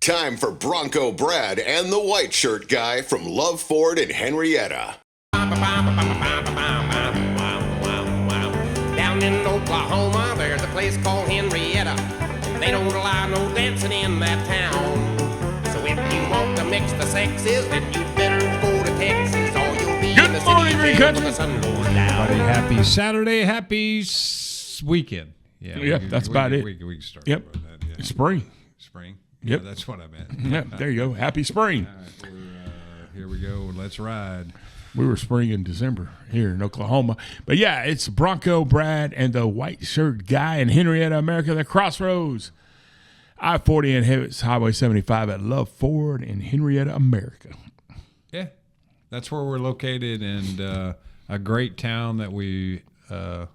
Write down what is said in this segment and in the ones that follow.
time for Bronco Brad and the white shirt guy from Love Ford in Henrietta. Down in Oklahoma, there's a place called Henrietta. They don't allow no dancing in that town. So if you want to mix the sexes, then you better go to Texas, or you'll be in the city jail when the sun goes down. Everybody, happy Saturday, happy weekend. Yeah, that's about it. We can start. Yep. With that, yeah. Spring. Yeah, Yep. that's what I meant. Yep, there you go. Happy spring. All right, here we go. Let's ride. We were spring in December here in Oklahoma. But, yeah, it's Bronco Brad and the white shirt guy in Henrietta, America, the Crossroads. I-40 inhibits Highway 75 at Love Ford in Henrietta, America. Yeah, that's where we're located, and a great town that we are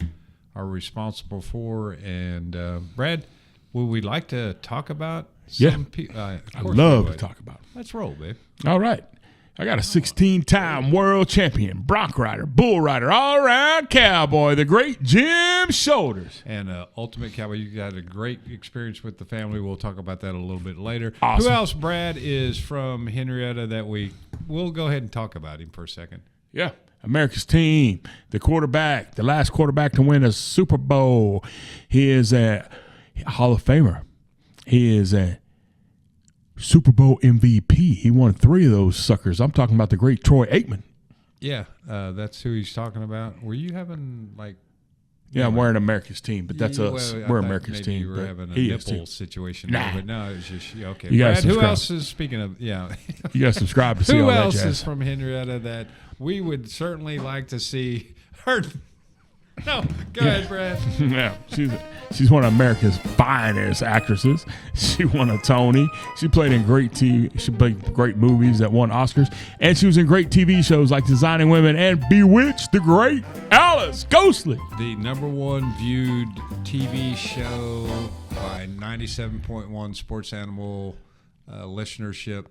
responsible for. And, Brad, would we like to talk about some people? I love to talk about it. Let's roll, babe. All right. I got a 16-time world champion, bronc rider, bull rider, all-around cowboy, the great Jim Shoulders. And Ultimate Cowboy, you got a great experience with the family. We'll talk about that a little bit later. Awesome. Who else, Brad, is from Henrietta that we'll go ahead and talk about him for a second? Yeah. America's team, the quarterback, the last quarterback to win a Super Bowl. He is a Hall of Famer. He is a Super Bowl MVP. He won 3 of those suckers. I'm talking about the great Troy Aikman. Yeah, that's who he's talking about. Were you having Yeah, I'm wearing America's team, but that's us. Well, We're America's team. You were having a he is nipple too. situation Nah. there, but no, it's just okay. You gotta Brad, who subscribe. else is speaking of? Yeah, You got to subscribe to see who all that else jazz. is from Henrietta that we would certainly like to see her? No, go ahead, Brad. Yeah, she's one of America's finest actresses. She won a Tony. She played in great TV. She played great movies that won Oscars, and she was in great TV shows like Designing Women and Bewitched. The great Alice Ghostly. The #1 viewed TV show by 97.1 Sports Animal listenership,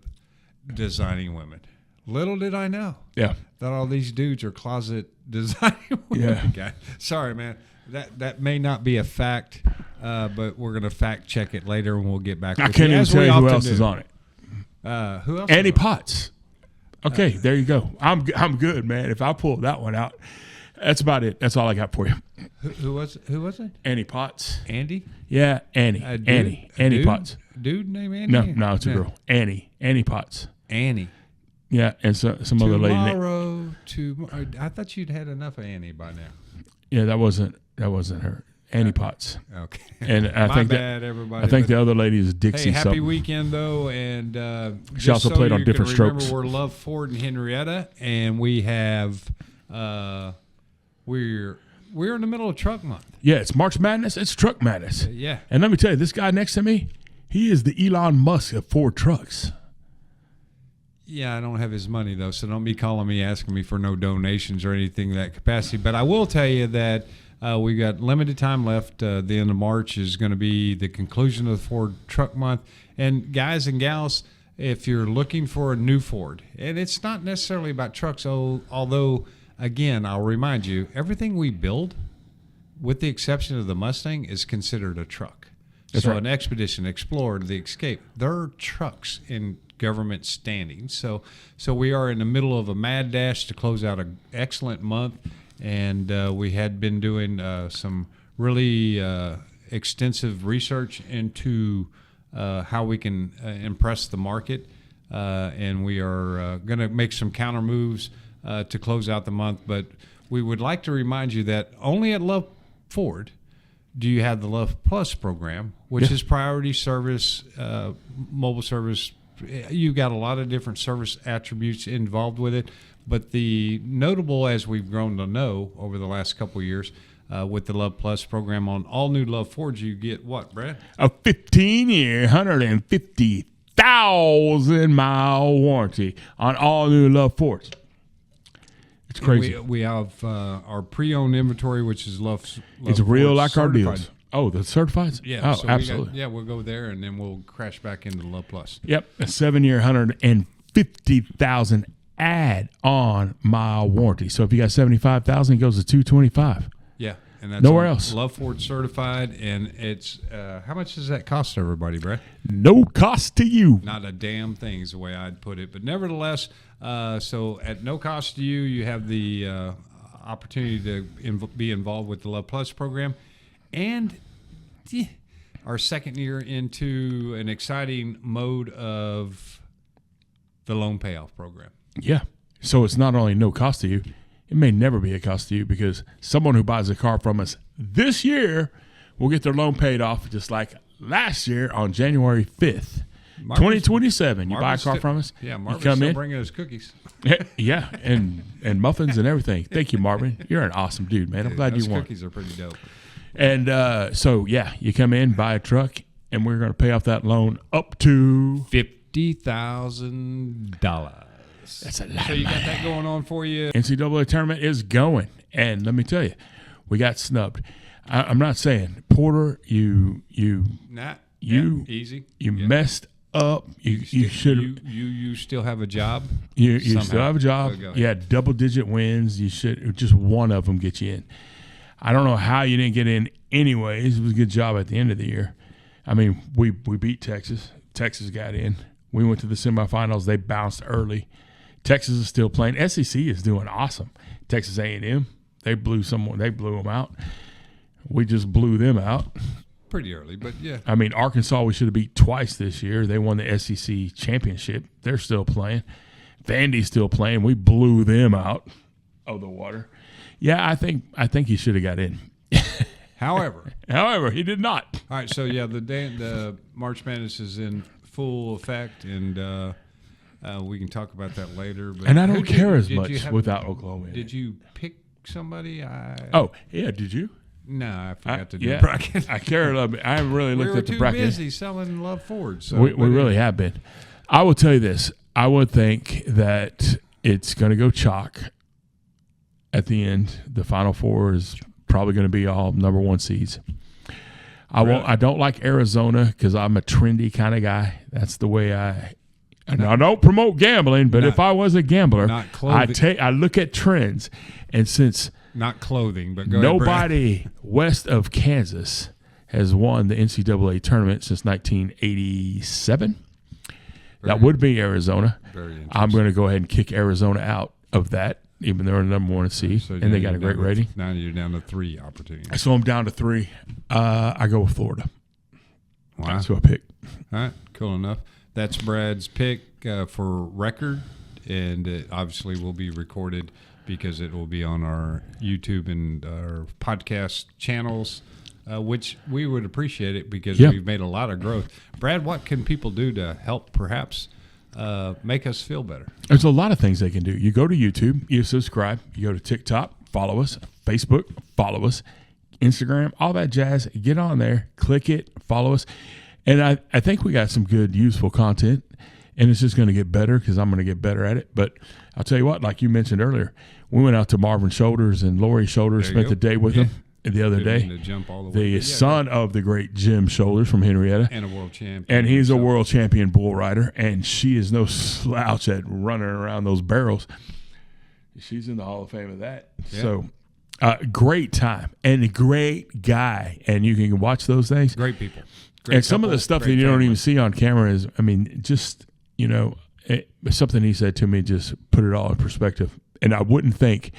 Designing Women. Little did I know. Yeah. That all these dudes are closet designing women. Yeah. Sorry, man. That may not be a fact, but we're going to fact check it later and we'll get back with I can't you, even as tell we you who often else do. is on it. Who else? Annie is on it? Potts. Okay, there you go. I'm good, man. If I pull that one out, that's about it. That's all I got for you. Who was it? Annie Potts. Andy? Yeah, Annie. A dude? Annie. A Annie dude? Potts. Dude named Andy? No, it's a girl. Annie Potts. Annie. Yeah, and some other lady. I thought you'd had enough of Annie by now. Yeah, that wasn't her. Annie Potts. Okay. And I My think bad, everybody. I think but- the other lady is Dixie. Hey, happy something. weekend though, and She also played on Different Strokes. Remember, we're Love Ford and Henrietta, and we have we're in the middle of Truck Month. Yeah, it's March Madness. It's Truck Madness. Yeah, And let me tell you, this guy next to me, he is the Elon Musk of Ford trucks. yeah. I don't have his money though, so don't be calling me asking me for no donations or anything in that capacity. But I will tell you that we got limited time left. The end of March is going to be the conclusion of the Ford Truck Month, and guys and gals, if you're looking for a new Ford, and it's not necessarily about trucks, although, again, I'll remind you, everything we build, with the exception of the Mustang, is considered a truck. That's so right. an Expedition, Explorer, the Escape, they're trucks in government standing. So we are in the middle of a mad dash to close out an excellent month, and we had been doing some really extensive research into how we can impress the market, and we are going to make some counter moves to close out the month. But we would like to remind you that only at Love Ford do you have the LUV Plus program, which is priority service, mobile service. You got a lot of different service attributes involved with it. But the notable, as we've grown to know over the last couple of years, with the LUV Plus program on all new Love Fords, you get what, Brad? A 15-year, 150,000-mile warranty on all new Love Fords. It's crazy. We have our pre-owned inventory, which is Love It's real Ford like our certified. deals. Oh, the certifieds? Yeah. Oh, so absolutely. we'll go there, and then we'll crash back into LUV Plus. Yep. A 7-year, 150,000 add-on mile warranty. So if you got 75,000, it goes to 225. Yeah. and that's Nowhere else. Love Ford certified, and it's how much does that cost everybody, Brad? No cost to you. Not a damn thing is the way I'd put it. But nevertheless, so at no cost to you, you have the opportunity to be involved with the LUV Plus program, and our second year into an exciting mode of the loan payoff program. Yeah. So it's not only no cost to you, it may never be a cost to you, because someone who buys a car from us this year will get their loan paid off just like last year on January 5th, 2027. You buy a car from us, yeah, you Marvin's come still in. bringing us cookies. Yeah, and muffins and everything. Thank you, Marvin. You're an awesome dude, man. I'm glad Those you won. cookies are pretty dope. And so, yeah, you come in, buy a truck, and we're going to pay off that loan up to $50,000. That's a lot. So you got that going on for you. NCAA tournament is going, and let me tell you, we got snubbed. I'm not saying Porter, you Easy. You messed up. You should. You still have a job. You still have a job. Go You had double-digit wins. You should just one of them get you in. I don't know how you didn't get in anyways. It was a good job at the end of the year. I mean, we beat Texas. Texas got in. We went to the semifinals. They bounced early. Texas is still playing. SEC is doing awesome. Texas A&M, they blew them out. We just blew them out. Pretty early, but yeah. I mean, Arkansas we should have beat twice this year. They won the SEC championship. They're still playing. Vandy's still playing. We blew them out of the water. Yeah, I think he should have got in. However, he did not. all right. So yeah, the March Madness is in full effect, and we can talk about that later. But And I don't care as did much you have- without Oklahoma. in Did it. you pick somebody? Oh, yeah, did you? No, I forgot to do Yeah, bracket. I care a little bit. I haven't really We looked were at the too bracket. busy selling Love Ford. So We really have been. I will tell you this. I would think that it's going to go chalk at the end. The Final Four is probably going to be all number one seeds. I don't like Arizona because I'm a trendy kind of guy. That's the way I don't promote gambling, but if I was a gambler, I look at trends. And since not clothing, but go ahead, Brad. nobody west of Kansas has won the NCAA tournament since 1987, that would be Arizona. I'm going to go ahead and kick Arizona out of that, even though they're the number one seed, So and they got a great rating. Now you're down to 3 opportunities. So I'm down to 3. I go with Florida. Wow. That's who I pick. All right, cool enough. That's Brad's pick for record, and it obviously will be recorded because it will be on our YouTube and our podcast channels, which we would appreciate it because we've made a lot of growth. Brad, what can people do to help perhaps make us feel better? There's a lot of things they can do. You go to YouTube, you subscribe, you go to TikTok, follow us, Facebook, follow us, Instagram, all that jazz. Get on there, click it, follow us. And I think we got some good, useful content, and it's just going to get better because I'm going to get better at it. But I'll tell you what, like you mentioned earlier, we went out to Marvin Shoulders and Lori Shoulders, spent the day with them the other day. To jump all the way. Son of the great Jim Shoulders from Henrietta. And a world champion. And he's a world champion bull rider, and she is no slouch at running around those barrels. She's in the Hall of Fame of that. Yeah. So great time and a great guy, and you can watch those things. Great people. And some of the stuff that you don't even see on camera is, I mean, just, something he said to me just put it all in perspective. And I wouldn't think,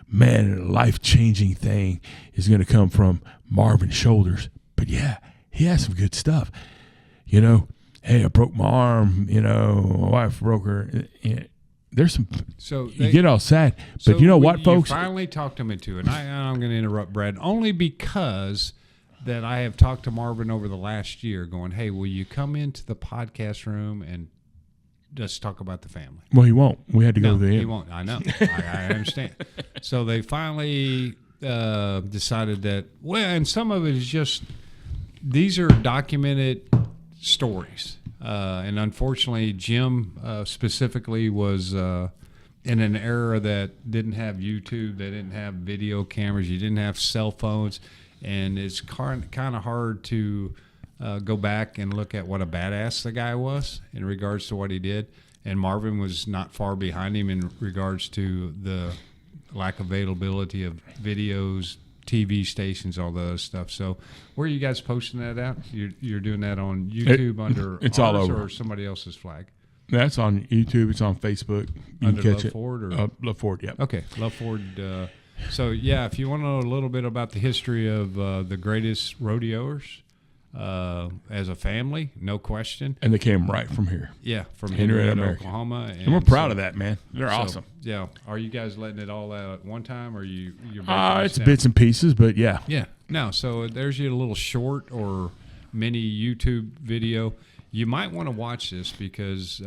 man, a life-changing thing is going to come from Marvin Shoulders. But, yeah, he has some good stuff. Hey, I broke my arm. My wife broke her. There's some you get all sad. But you know what, folks? You finally talked him into it. I'm going to interrupt Brad only because that I have talked to Marvin over the last year going, hey, will you come into the podcast room and just talk about the family? Well, he won't. We had to go to the end. He won't. I know. I understand. So they finally decided that, and some of it is just, these are documented stories. And unfortunately, Jim specifically was in an era that didn't have YouTube, they didn't have video cameras, you didn't have cell phones, and it's kind of hard to go back and look at what a badass the guy was in regards to what he did. And Marvin was not far behind him in regards to the lack availability of videos, TV stations, all the other stuff. So where are you guys posting that out? You're doing that on YouTube under it's ours all over. or somebody else's flag? That's on YouTube. It's on Facebook. You Under can catch Love Ford or Love Ford, yeah. Okay, Love Ford. So yeah, if you want to know a little bit about the history of the greatest rodeoers as a family, no question. And they came right from here. Yeah, from Henrietta, Henrietta, America. Oklahoma. And we're proud of that, man. They're awesome. Yeah, are you guys letting it all out at one time, or you're It's bits and pieces, but yeah. Yeah. No, so there's your little short or mini YouTube video. You might want to watch this because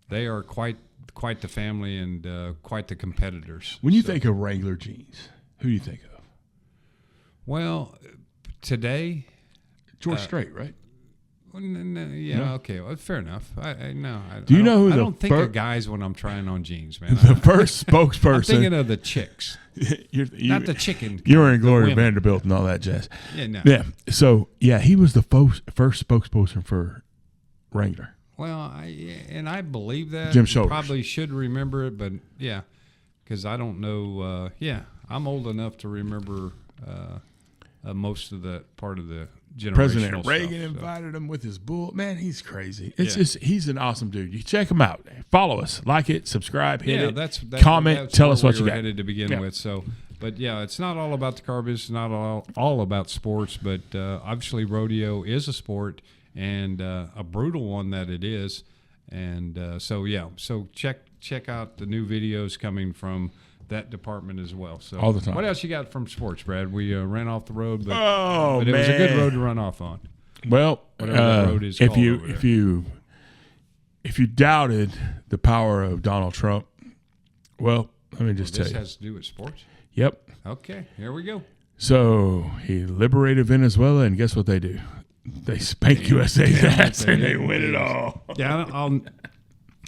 they are quite the family and quite the competitors. When you think of Wrangler jeans, who do you think of? Well, today, George Strait, right? Okay, well, fair enough. Do you know who I the don't think of guys when I'm trying on jeans, man. The first spokesperson. I'm thinking of the chicks, not the chicken. You were in Gloria women. Vanderbilt and all that jazz. Yeah, no. Yeah. So yeah, he was the first spokesperson for Wrangler. Well, I believe that. Jim Shoulders. Probably should remember it, but yeah, because I don't know. I'm old enough to remember most of the part of the generational President Reagan stuff, invited him with his bull. Man, he's crazy. It's just he's an awesome dude. You check him out. Follow us, like it, subscribe, hit it, that's comment, tell us what we you were got. headed to begin with. So, but yeah, it's not all about the car business, not all about sports, but obviously rodeo is a sport and a brutal one that it is. And so check out the new videos coming from that department as well. So all the time. What else you got from sports, Brad? We ran off the road, but man, it was a good road to run off on. Well, Whatever that road is if called you over there. if you doubted the power of Donald Trump, well, let me just tell This you. has to do with sports. Yep. Okay, here we go. So he liberated Venezuela, and guess what they do? They spank USA's ass, and they win it all. Yeah,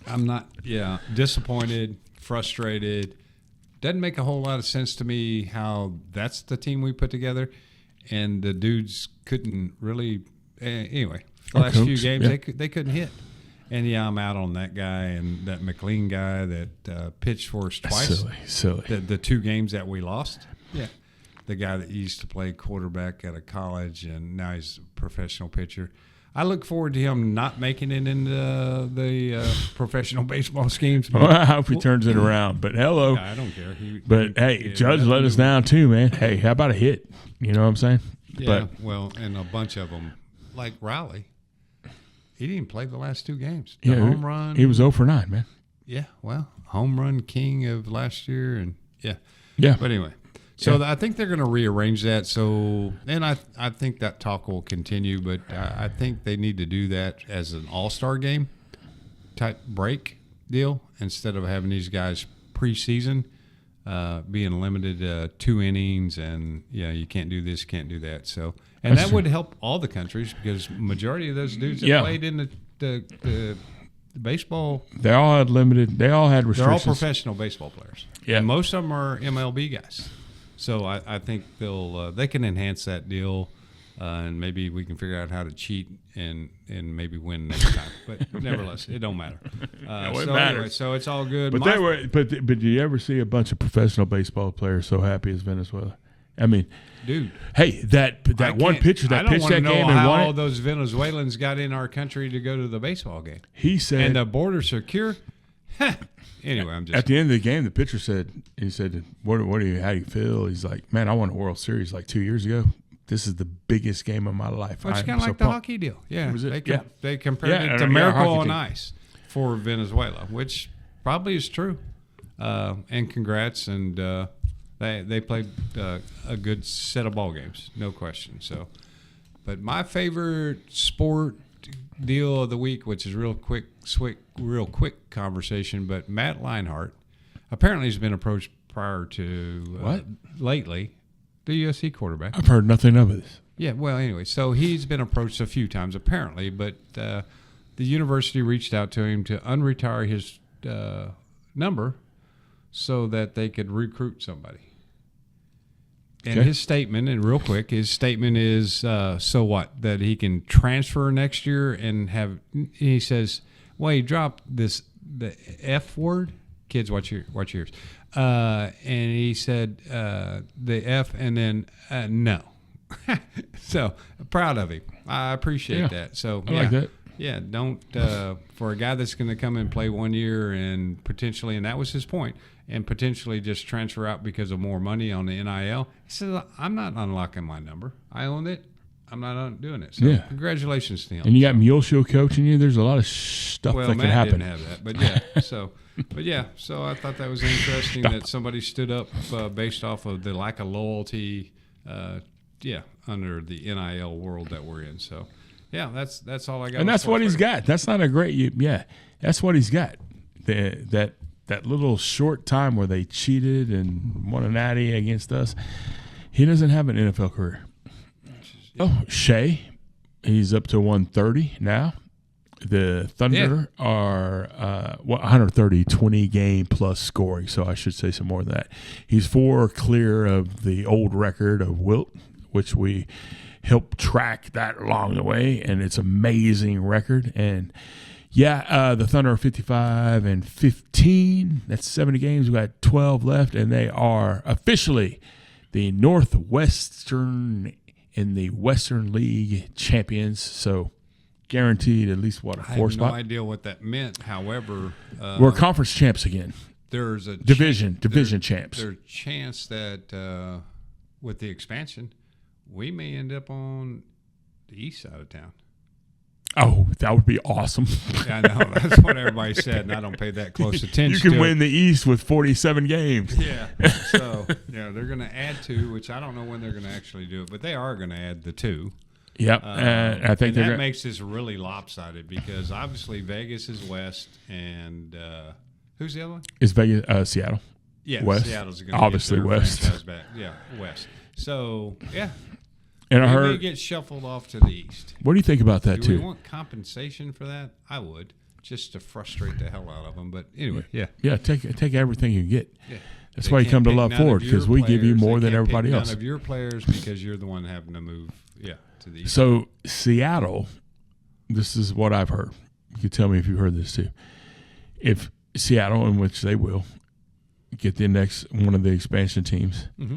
I'm not. Yeah, disappointed, frustrated. Doesn't make a whole lot of sense to me how that's the team we put together, and the dudes couldn't really. Anyway, the last few games they couldn't hit, and yeah, I'm out on that guy and that McLean guy that pitched for us twice. Silly. The two games that we lost. Yeah, the guy that used to play quarterback at a college and now he's a professional pitcher. I look forward to him not making it into the professional baseball schemes. Well, I hope he turns it around. But hello. I don't care. Hey, Judge let us down too, man. Hey, how about a hit? You know what I'm saying? Yeah, well, and a bunch of them, like Riley, he didn't play the last two games. The home run. He was 0 for 9, man. Yeah, well, home run king of last year. And yeah. But anyway. So I think they're going to rearrange that. So, and I think that talk will continue, but I think they need to do that as an all-star game type break deal instead of having these guys preseason being limited 2 innings and you can't do this, can't do that. So, and that would help all the countries because majority of those dudes that played in the baseball, they all had restrictions. They're all professional baseball players. Yeah, and most of them are MLB guys. So I think they can enhance that deal, and maybe we can figure out how to cheat and maybe win next time. But nevertheless, it don't matter. It so matters. Anyway, so it's all good. But do you ever see a bunch of professional baseball players so happy as Venezuela? I mean, dude. Hey, that one pitcher that pitched that game and won all it. those Venezuelans got in our country to go to the baseball game. He said, and the border secure. Anyway, I'm just at the end of the game. The pitcher said, "What do you? How do you feel?" He's like, "Man, I won a World Series like 2 years ago. This is the biggest game of my life." Well, it's kind of like the hockey deal. Yeah, they compared it to our Miracle hockey on team. Ice for Venezuela, which probably is true. And congrats, and they played a good set of ball games, no question. So, but my favorite sport deal of the week, which is real quick conversation, but Matt Leinart apparently has been approached prior to lately, the USC quarterback. I've heard nothing of this. Yeah, well, anyway, so he's been approached a few times apparently, but the university reached out to him to unretire his number so that they could recruit somebody. And his statement, and real quick, his statement is, so what, that he can transfer next year and have, he says, well, he dropped the F word, kids, watch your ears. And he said the F and then no. So proud of him. I appreciate that. So I like that. Yeah, don't for a guy that's going to come and play 1 year and potentially, and that was his point, and potentially just transfer out because of more money on the NIL. He said, "I'm not unlocking my number. I own it. I'm not doing it." So congratulations to him. And you got Muleshow coaching you. There's a lot of stuff that Matt can happen. didn't have that, but yeah. So I thought that was interesting that somebody stood up based off of the lack of loyalty. Under the NIL world that we're in. So, yeah, that's all I got. And that's what he's got. That's not a great. That's what he's got. That little short time where they cheated and won a natty against us. He doesn't have an NFL career. Oh, Shea, he's up to 130 now. The Thunder are 130, 20 game plus scoring. So I should say some more than that. He's 4 clear of the old record of Wilt, which we helped track that along the way, and it's an amazing record. And the Thunder are 55-15. That's 70 games. We got 12 left, and they are officially the Northwestern in the Western League champions. So guaranteed at least a 4 spot. I have no idea what that meant. However, we're conference champs again. There's a division champs. There's a chance that with the expansion, we may end up on the east side of town. Oh, that would be awesome. Yeah, I know. That's what everybody said, and I don't pay that close attention You can win the East with 47 games. Yeah. So, they're going to add 2, which I don't know when they're going to actually do it, but they are going to add the 2. Yep. I think that makes this really lopsided because obviously Vegas is west, and who's the other one? Is Vegas Seattle? Yeah, west. Seattle's going to obviously west. Back. Yeah, west. So, yeah. And I heard heard get shuffled off to the east. What do you think about that do too? We want compensation for that? I would, just to frustrate the hell out of them. But anyway, yeah, take everything you get. Yeah. That's why you come to Love Ford, because we give you more than everybody else. None of your players because you're the one having to move. Yeah, to the east. So Seattle, this is what I've heard. You can tell me if you've heard this too. If Seattle, in which they will get the next one of the expansion teams. Mm-hmm.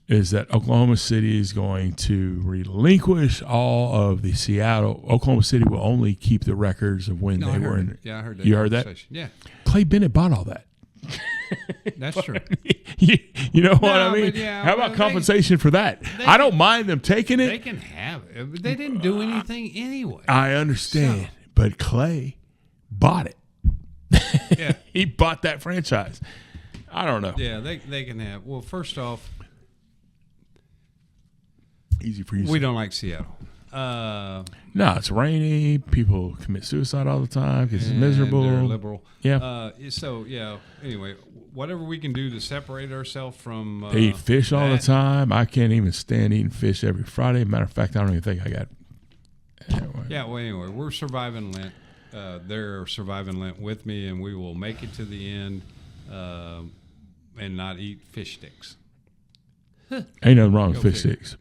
Is that Oklahoma City is going to relinquish all of the Seattle. Oklahoma City will only keep the records of when they were in. Yeah, I heard that. You heard that? Yeah. Clay Bennett bought all that. That's true. You know what I mean? Yeah, how about compensation for that? I don't mind them taking it. They can have it. But they didn't do anything anyway. I understand. But Clay bought it. Yeah. He bought that franchise. I don't know. Yeah, they can have. Well, first off, easy for you. We don't like Seattle. No, it's rainy. People commit suicide all the time because it's miserable. They're liberal. Yeah. Anyway, whatever we can do to separate ourselves from. They eat fish all the time. I can't even stand eating fish every Friday. Matter of fact, I don't even think I got. Anyway. Yeah. Well, anyway, we're surviving Lent. They're surviving Lent with me, and we will make it to the end, and not eat fish sticks. Ain't nothing wrong with fish sticks.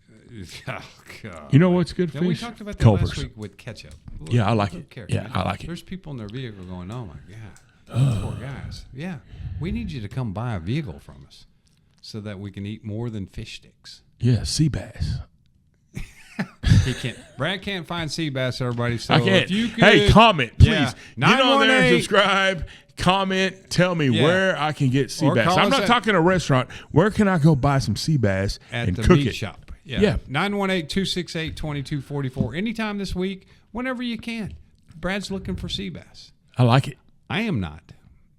Oh, God. You know what's good fish? We talked about that Culvers. last week with ketchup. Look, yeah, I like it. Yeah, I like it. There's people in their vehicle going, "Oh my God, poor guys." Yeah, we need you to come buy a vehicle from us so that we can eat more than fish sticks. Yeah, sea bass. He can't. Brad can't find sea bass. Everybody, so I can't. If you could, hey, comment, please. Yeah. Get on there, subscribe, comment, tell me where I can get sea bass. I'm not talking a restaurant. Where can I go buy some sea bass at and the cook meat it? shop? Yeah. 918-268-2244. Anytime this week, whenever you can. Brad's looking for sea bass. I like it. I am not,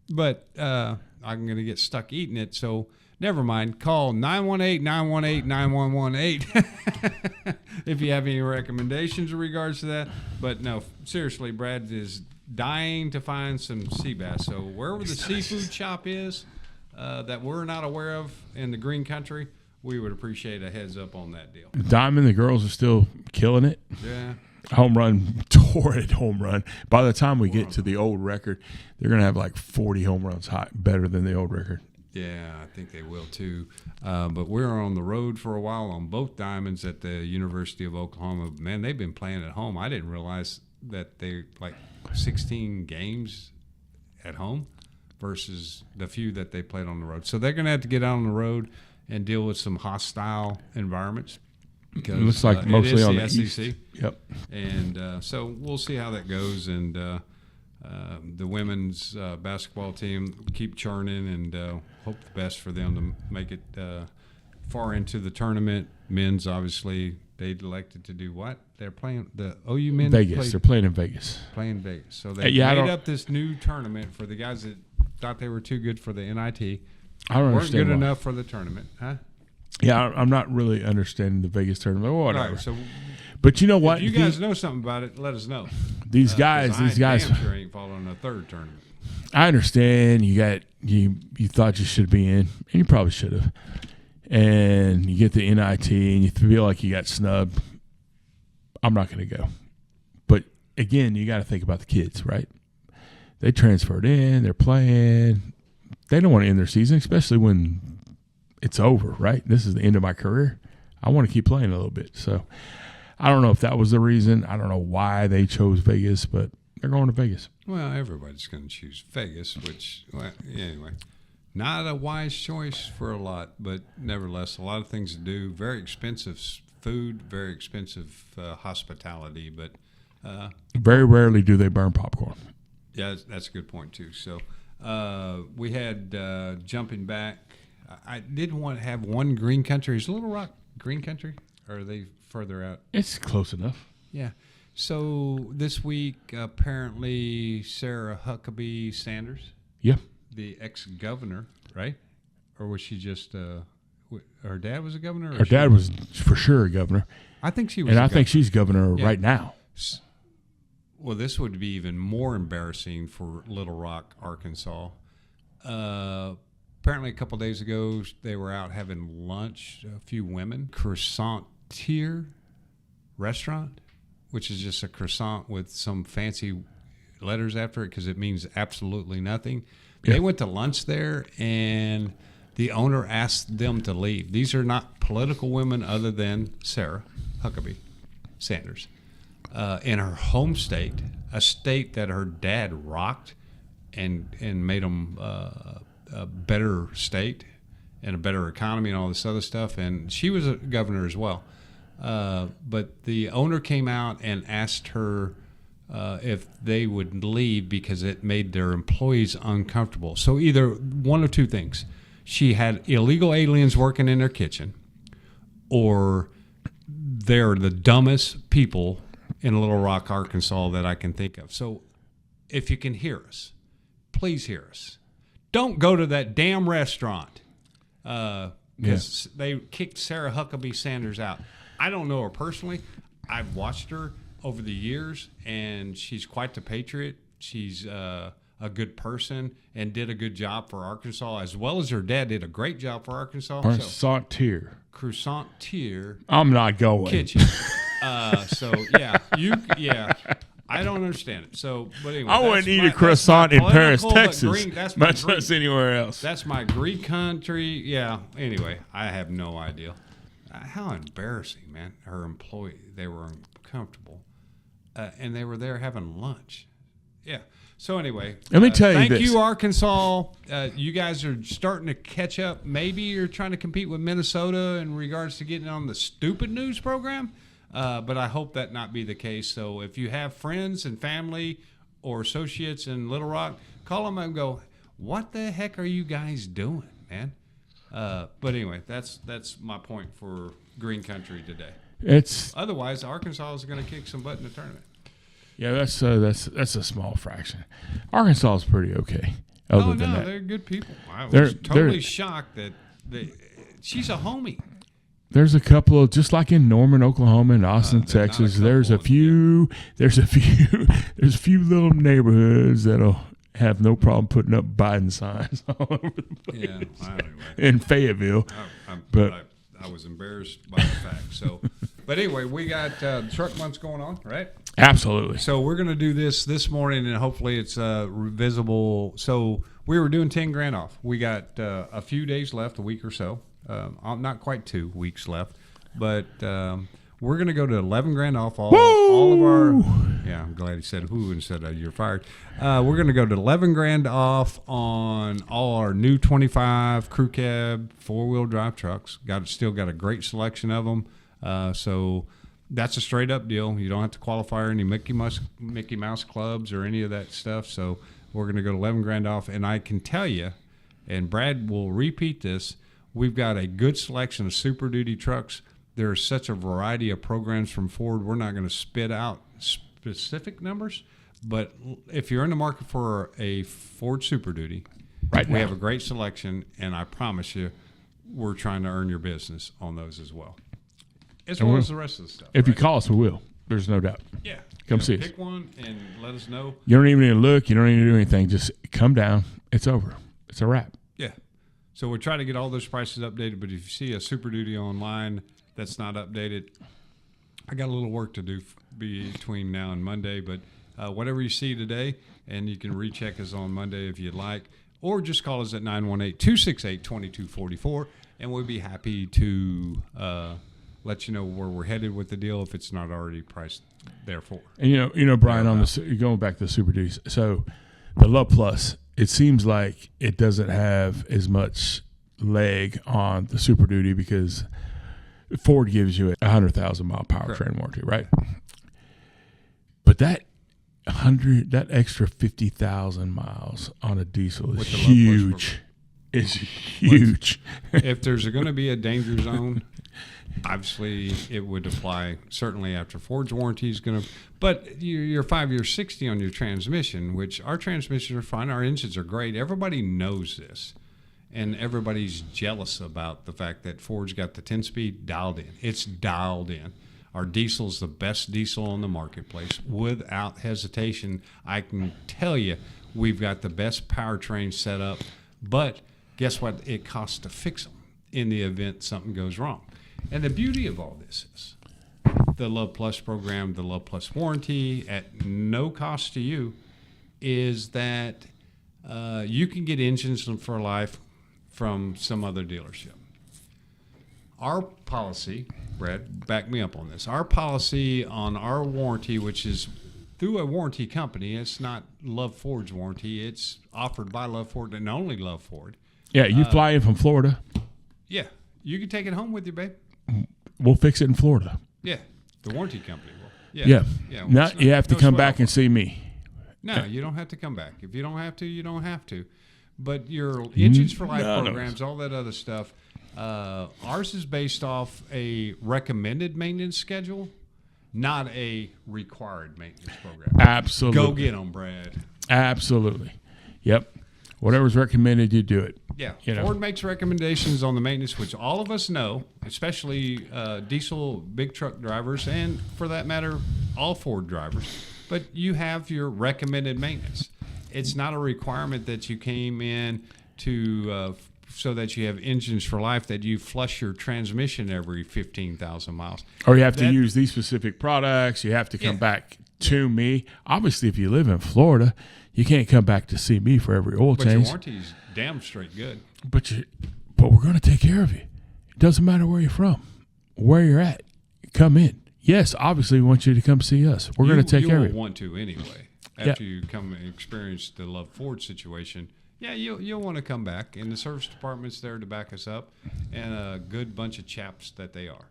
but I'm going to get stuck eating it. So never mind. Call 918-918-9118 if you have any recommendations in regards to that. But no, seriously, Brad is dying to find some sea bass. So wherever the seafood shop is that we're not aware of in the green country, we would appreciate a heads up on that deal. Diamond, the girls are still killing it. Yeah. Home run, torrid home run. By the time we get to the old record, they're going to have like 40 home runs high, better than the old record. Yeah, I think they will too. But we're on the road for a while on both diamonds at the University of Oklahoma. Man, they've been playing at home. I didn't realize that they like 16 games at home. versus the few that they played on the road. So they're going to have to get out on the road and deal with some hostile environments. Because, it looks like mostly on the SEC. East. Yep. And so we'll see how that goes. And the women's basketball team keep churning, and hope the best for them to make it far into the tournament. Men's, obviously, they elected to do what? They're playing the OU men. Vegas. They're playing in Vegas. Playing Vegas. So they Yeah, made up this new tournament for the guys that thought they were too good for the NIT. I don't Weren't understand good why. enough for the tournament, huh? Yeah, I'm not really understanding the Vegas tournament. Well, whatever. Right, so But you know what? if you guys know something about it, let us know. These 'Cause guys. damn sure ain't following a third tournament. I understand you thought you should be in, and you probably should have. And you get the NIT, and you feel like you got snubbed. I'm not going to go. But again, you got to think about the kids, right? They transferred in, they're playing. They don't want to end their season, especially when it's over, right? This is the end of my career. I want to keep playing a little bit. So I don't know if that was the reason. I don't know why they chose Vegas, but they're going to Vegas. Well, everybody's going to choose Vegas, which, well, anyway, not a wise choice for a lot, but nevertheless, a lot of things to do. Very expensive food, very expensive hospitality, but Very rarely do they burn popcorn. yeah, that's a good point too. So we had jumping back. I did want to have one green country. Is Little Rock green country, or are they further out? It's close enough. Yeah. So this week, apparently, Sarah Huckabee Sanders, Yeah. the ex-governor, right? Or was she just her dad was a governor? Or Her dad was for sure a governor. I think she was. And a I think she's governor Yeah. right now. Well, this would be even more embarrassing for Little Rock, Arkansas. Apparently, a couple days ago, they were out having lunch. A few women, Croissantier restaurant, which is just a croissant with some fancy letters after it because it means absolutely nothing. Yeah. They went to lunch there, and the owner asked them to leave. These are not political women other than Sarah Huckabee Sanders. In her home state, a state that her dad rocked and made them a better state and a better economy and all this other stuff. And she was a governor as well. But the owner came out and asked her if they would leave because it made their employees uncomfortable. So either one of two things. She had illegal aliens working in their kitchen, or they're the dumbest people in Little Rock, Arkansas that I can think of. So if you can hear us, please hear us. Don't go to that damn restaurant because they kicked Sarah Huckabee Sanders out. I don't know her personally. I've watched her over the years, and she's quite the patriot. She's a good person and did a good job for Arkansas, as well as her dad did a great job for Arkansas. Croissantier. Croissantier I'm not going. kitchen. So yeah, I don't understand it. So, but anyway, I wouldn't eat a croissant in Paris, Texas, much less anywhere else. That's my Greek country. Yeah. Anyway, I have no idea. How embarrassing, man. Her employee, they were uncomfortable, and they were there having lunch. Yeah. So anyway, Let me tell you thank this. you, Arkansas. You guys are starting to catch up. Maybe you're trying to compete with Minnesota in regards to getting on the stupid news program, but I hope that not be the case. So if you have friends and family or associates in Little Rock, call them and go, what the heck are you guys doing, man? But anyway, that's my point for Green Country today. It's Otherwise, Arkansas is going to kick some butt in the tournament. yeah, that's a small fraction. Arkansas is pretty okay. Other than that, they're good people. I was They're- totally shocked that she's a homie. there's a couple of just like in Norman, Oklahoma, and Austin, There's not a Texas. couple There's a of them, few. There's a few little neighborhoods that'll have no problem putting up Biden signs all over the place. Yeah, anyway. In Fayetteville. But- I was embarrassed by the fact. So, but anyway, we got truck months going on, right? Absolutely. So we're going to do this morning, and hopefully it's visible. So we were doing 10 grand off. We got a few days left, a week or so. Not quite 2 weeks left, but We're going to go to 11 grand off all of our. Yeah, I'm glad he said whoo instead of you're fired. We're going to go to 11 grand off on all our new 25 crew cab 4-wheel drive trucks. Still got a great selection of them. So that's a straight up deal. You don't have to qualify any Mickey Mouse clubs or any of that stuff. So we're going to go to 11 grand off. And I can tell you, and Brad will repeat this, we've got a good selection of Super Duty trucks. There's such a variety of programs from Ford. We're not going to spit out specific numbers, but if you're in the market for a Ford Super Duty, we have a great selection, and I promise you, we're trying to earn your business on those as well, as well as the rest of the stuff. If you call us, we will. There's no doubt. Yeah. Come see us. Pick one and let us know. You don't even need to look. You don't need to do anything. Just come down. It's over. It's a wrap. Yeah. So we're trying to get all those prices updated, but if you see a Super Duty online that's not updated, I got a little work to do between now and Monday, but whatever you see today, and you can recheck us on Monday if you'd like, or just call us at 918-268-2244, and we'll be happy to let you know where we're headed with the deal if it's not already priced therefore. And you know, Brian, going back to the Super Duties, so the LUV Plus, it seems like it doesn't have as much leg on the Super Duty because Ford gives you a 100,000-mile powertrain warranty, right? But that extra 50,000 miles on a diesel is huge. It's huge. If there's going to be a danger zone, obviously it would apply certainly after Ford's warranty is going to. But you're 5 years 60 on your transmission, which our transmissions are fine. Our engines are great. Everybody knows this. And everybody's jealous about the fact that Ford's got the 10-speed dialed in. It's dialed in. Our diesel's the best diesel on the marketplace. Without hesitation, I can tell you we've got the best powertrain set up. But guess what? It costs to fix them in the event something goes wrong. And the beauty of all this is the LUV Plus program, the LUV Plus warranty at no cost to you is that you can get engines for life from some other dealership. Our policy, Brad, back me up on this. Our policy on our warranty, which is through a warranty company, it's not LUV Ford's warranty. It's offered by LUV Ford and only LUV Ford. Yeah, you fly in from Florida. Yeah, you can take it home with you, babe. We'll fix it in Florida. Yeah, the warranty company will. Yeah. Now you have to come back and see me. No, you don't have to come back. If you don't have to, you don't have to. But your Engines for Life programs, all that other stuff, ours is based off a recommended maintenance schedule, not a required maintenance program. Absolutely. Go get them, Brad. Absolutely. Yep. Whatever's recommended, you do it. Yeah. Ford makes recommendations on the maintenance, which all of us know, especially diesel big truck drivers, and for that matter, all Ford drivers. But you have your recommended maintenance. It's not a requirement that you came in to so that you have Engines for Life, that you flush your transmission every 15,000 miles. Or you have to use these specific products. You have to come back to me. Obviously, if you live in Florida, you can't come back to see me for every oil change. But your warranty's damn straight good. But we're going to take care of you. It doesn't matter where you're from, where you're at. Come in. Yes, obviously, we want you to come see us. We're going to take care of you. You will want to anyway. After you come and experience the LUV Ford situation, you'll want to come back. And the service department's there to back us up, and a good bunch of chaps that they are.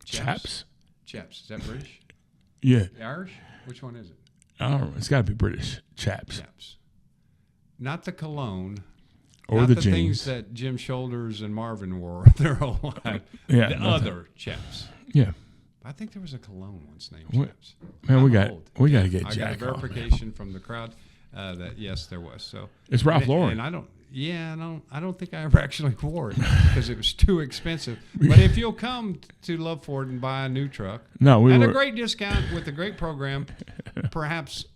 Chaps? Chaps. Is that British? Yeah. Irish? Which one is it? I don't know. It's got to be British. Chaps. Not the cologne. Or not the the jeans. things that Jim Shoulders and Marvin wore their whole life. Yeah, the other chaps. Yeah. I think there was a cologne once named Chaps. Man, we got to get I Jack got a verification from the crowd that yes, there was. So it's Ralph Lauren. And I don't think I ever actually wore it because it was too expensive. But if you'll come to Love Ford and buy a new truck at a great discount with a great program, perhaps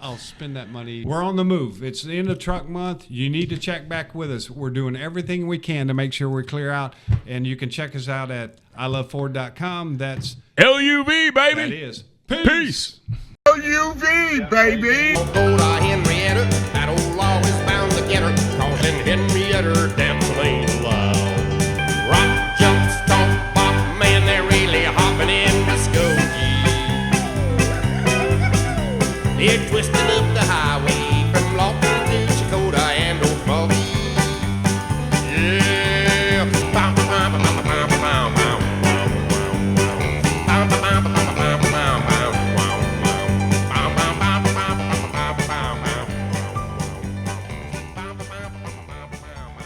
I'll spend that money. We're on the move. It's the end of truck month. You need to check back with us. We're doing everything we can to make sure we clear out. And you can check us out at iloveford.com. That's LUV, baby. That is. Peace. LUV, baby.